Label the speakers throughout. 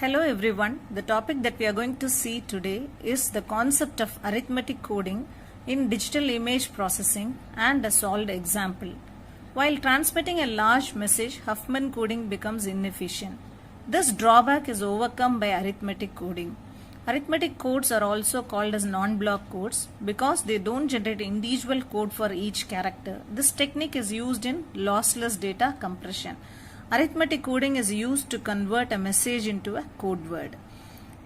Speaker 1: Hello everyone, the topic that we are going to see today is the concept of arithmetic coding in digital image processing and a solved example. While transmitting a large message, Huffman coding becomes inefficient. This drawback is overcome by arithmetic coding. Arithmetic codes are also called as non-block codes because they don't generate individual code for each character. This technique is used in lossless data compression. Arithmetic coding is used to convert a message into a code word.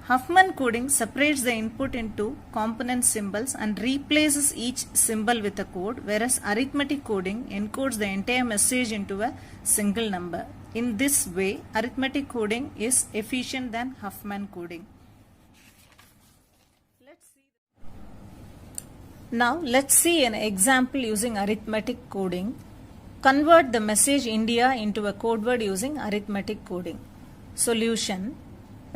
Speaker 1: Huffman coding separates the input into component symbols and replaces each symbol with a code, whereas arithmetic coding encodes the entire message into a single number. In this way, arithmetic coding is efficient than Huffman coding. Now let's see an example using arithmetic coding. Convert the message India into a code word using arithmetic coding. Solution.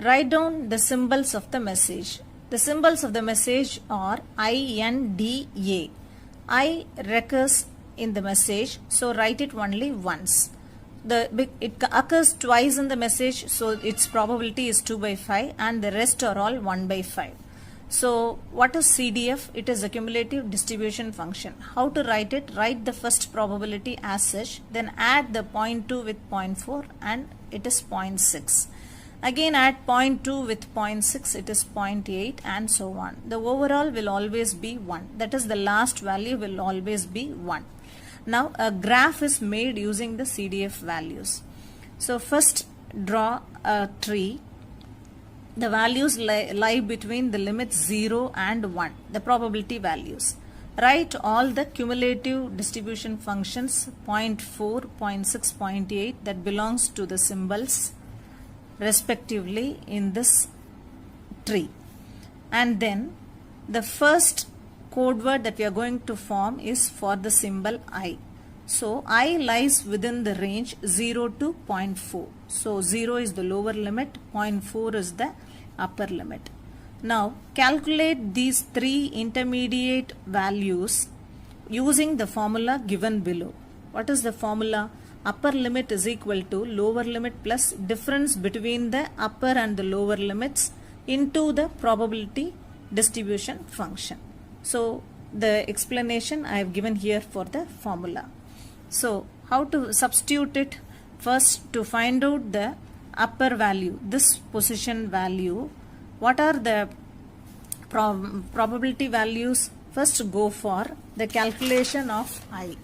Speaker 1: Write down the symbols of the message. The symbols of the message are INDA. I recurs in the message, so write it only once. It occurs twice in the message, so its probability is 2 by 5 and the rest are all 1 by 5. So what is CDF? It is a cumulative distribution function. How to write it? Write the first probability as such, then add the 0.2 with 0.4 and it is 0.6. Again add 0.2 with 0.6, it is 0.8 and so on. The overall will always be 1. That is, the last value will always be 1. Now a graph is made using the CDF values. So first draw a tree. The values lie between the limits 0 and 1, the probability values. Write all the cumulative distribution functions 0.4, 0.6, 0.8 that belongs to the symbols respectively in this tree. And then the first code word that we are going to form is for the symbol I. So I lies within the range 0 to 0.4. So 0 is the lower limit, 0.4 is the upper limit. Now calculate these three intermediate values using the formula given below. What is the formula? Upper limit is equal to lower limit plus difference between the upper and the lower limits into the probability distribution function. So the explanation I have given here for the formula. So how to substitute it? First, to find out the upper value, this position value, what are the probability values? First go for the calculation of I.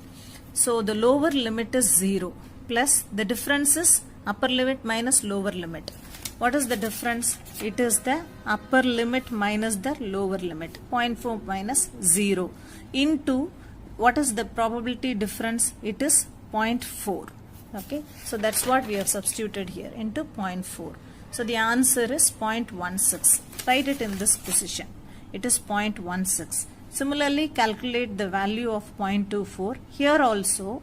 Speaker 1: So the lower limit is 0 plus the difference is upper limit minus lower limit. What is the difference? It is the upper limit minus the lower limit, 0.4 minus 0 into what is the probability difference? It is 0.4. Okay, so that's what we have substituted here into 0.4. So the answer is 0.16. Write it in this position. It is 0.16. Similarly, calculate the value of 0.24. Here also,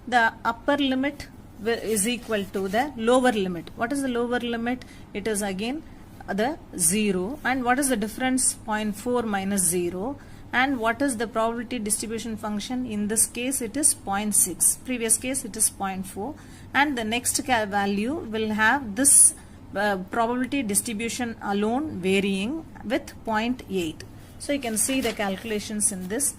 Speaker 1: the upper limit is equal to the lower limit. What is the lower limit? It is again the 0. And what is the difference? 0.4 minus 0. And what is the probability distribution function? In this case it is 0.6. Previous case it is 0.4. And the next value will have this probability distribution alone varying with 0.8. So you can see the calculations in this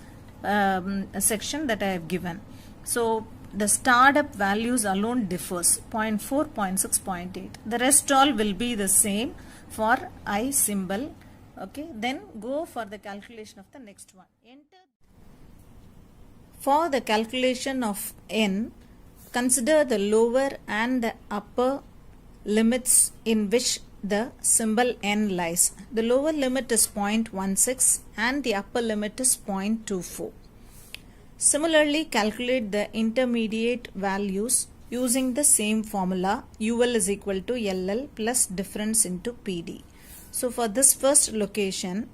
Speaker 1: section that I have given. So the startup values alone differs 0.4, 0.6, 0.8. The rest all will be the same for I symbol. Okay, then go for the calculation of the next one. Enter. For the calculation of n, consider the lower and the upper limits in which the symbol n lies. The lower limit is 0.16 and the upper limit is 0.24. Similarly, calculate the intermediate values using the same formula. UL is equal to LL plus difference into PD. So for this first location,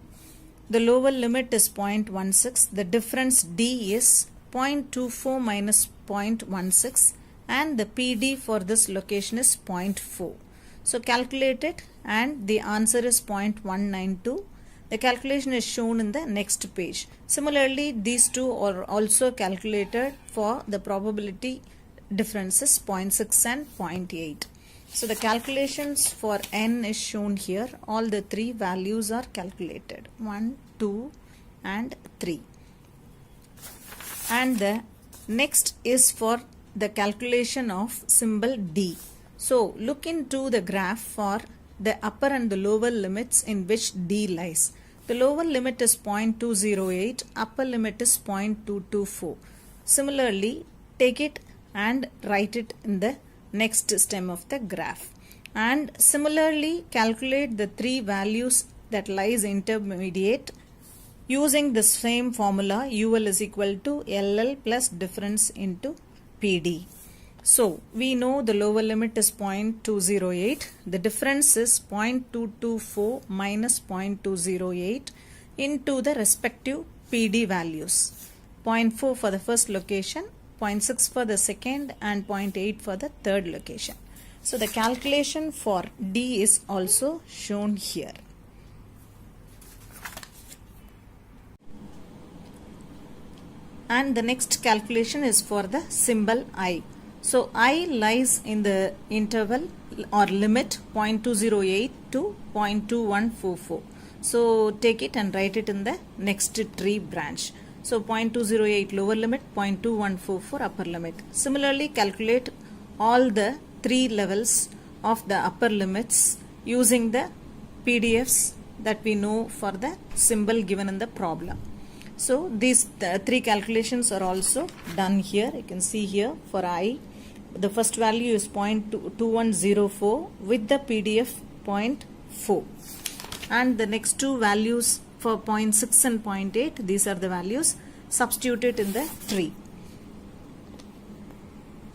Speaker 1: the lower limit is 0.16, the difference D is 0.24 minus 0.16 and the PD for this location is 0.4. So calculate it and the answer is 0.192. The calculation is shown in the next page. Similarly, these two are also calculated for the probability differences 0.6 and 0.8. So the calculations for n is shown here. All the three values are calculated. 1, 2 and 3. And the next is for the calculation of symbol D. So look into the graph for the upper and the lower limits in which D lies. The lower limit is 0.208, upper limit is 0.224. Similarly, take it and write it in the next stem of the graph. And similarly, calculate the three values that lies intermediate using the same formula. UL is equal to LL plus difference into PD. So we know the lower limit is 0.208. The difference is 0.224 minus 0.208 into the respective PD values. 0.4 for the first location, 0.6 for the second and 0.8 for the third location. So the calculation for D is also shown here. And the next calculation is for the symbol I. So I lies in the interval or limit 0.208 to 0.2144. So take it and write it in the next tree branch. So 0.208 lower limit, 0.2144 upper limit. Similarly, calculate all the three levels of the upper limits using the PDFs that we know for the symbol given in the problem. So these three calculations are also done here. You can see here for I, the first value is 0.2104 with the PDF 0.4. And the next two values for 0.6 and 0.8, these are the values substituted in the tree.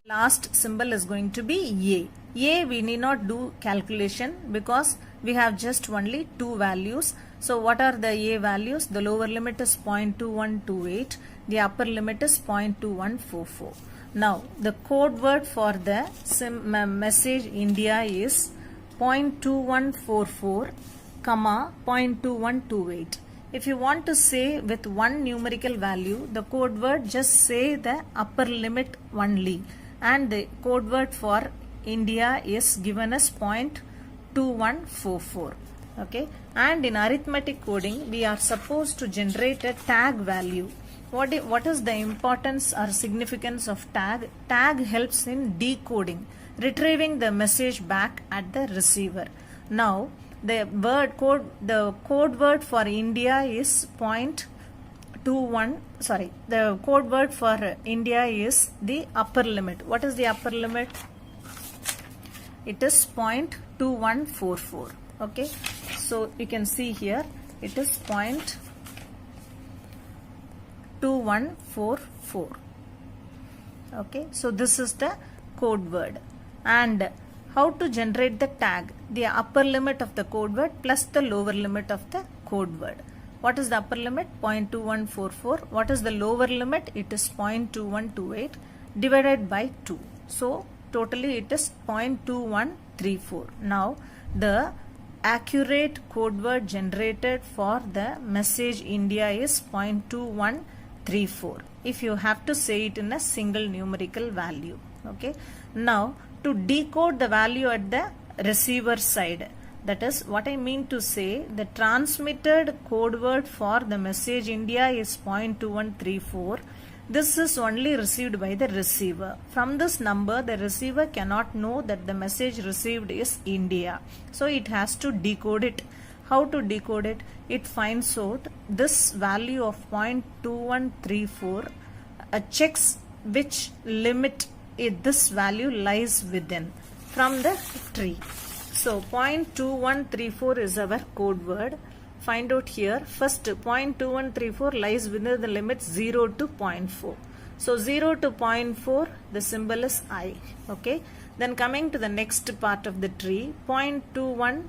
Speaker 1: Last symbol is going to be A. A we need not do calculation because we have just only two values. So what are the A values? The lower limit is 0.2128. The upper limit is 0.2144. Now the code word for the message India is 0.2144, 0.2128. If you want to say with one numerical value, the code word just say the upper limit only. And the code word for India is given as 0.2144. Okay. And in arithmetic coding, we are supposed to generate a tag value. What is the importance or significance of tag? Tag helps in decoding, retrieving the message back at the receiver. Now, the code word for India is the code word for India is the upper limit. What is the upper limit? It is 0.2144. Okay, so you can see here it is 0.2144. Okay, so this is the code word. And how to generate the tag? The upper limit of the code word plus the lower limit of the code word. What is the upper limit? 0.2144. What is the lower limit? It is 0.2128 divided by 2. So totally it is 0.2134. Now the accurate code word generated for the message India is 0.2134 if you have to say it in a single numerical value. Okay. Now to decode the value at the receiver side, that is what I mean to say, the transmitted code word for the message India is 0.2134. This is only received by the receiver. From this number, the receiver cannot know that the message received is India. So it has to decode it. How to decode it? It finds out this value of 0.2134, checks which limit this value lies within from the tree. So 0.2134 is our code word. Find out here. First 0.2134 lies within the limit 0 to 0.4. So 0 to 0.4, the symbol is I. Okay. Then coming to the next part of the tree, 0.21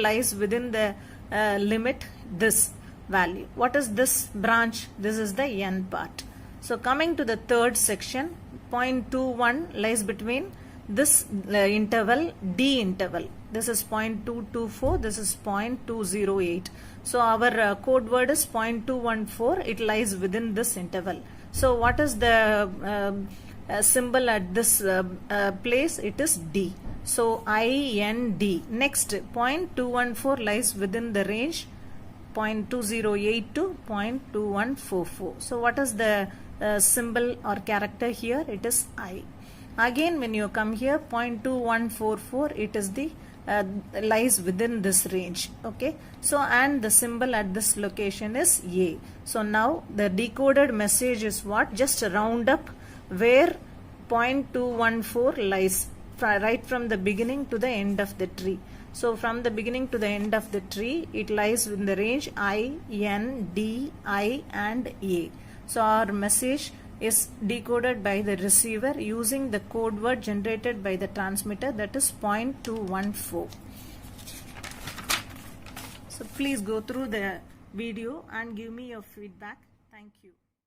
Speaker 1: lies within the limit this value. What is this branch? This is the N part. So coming to the third section, 0.21 lies between this interval, D interval. This is 0.224, this is 0.208. So our code word is 0.214, it lies within this interval. So what is the symbol at this place, it is D. So IND. Next, 0.214 lies within the range 0.2082 to 0.2144. So what is the symbol or character here? It is I. Again, when you come here, 0.2144, it is the lies within this range. Okay, so and the symbol at this location is A. So now the decoded message is what? Just round up where 0.214 lies, right from the beginning to the end of the tree. So from the beginning to the end of the tree, it lies in the range I, N, D, I and A. So our message is decoded by the receiver using the code word generated by the transmitter, that is 0.214. So please go through the video and give me your feedback. Thank you.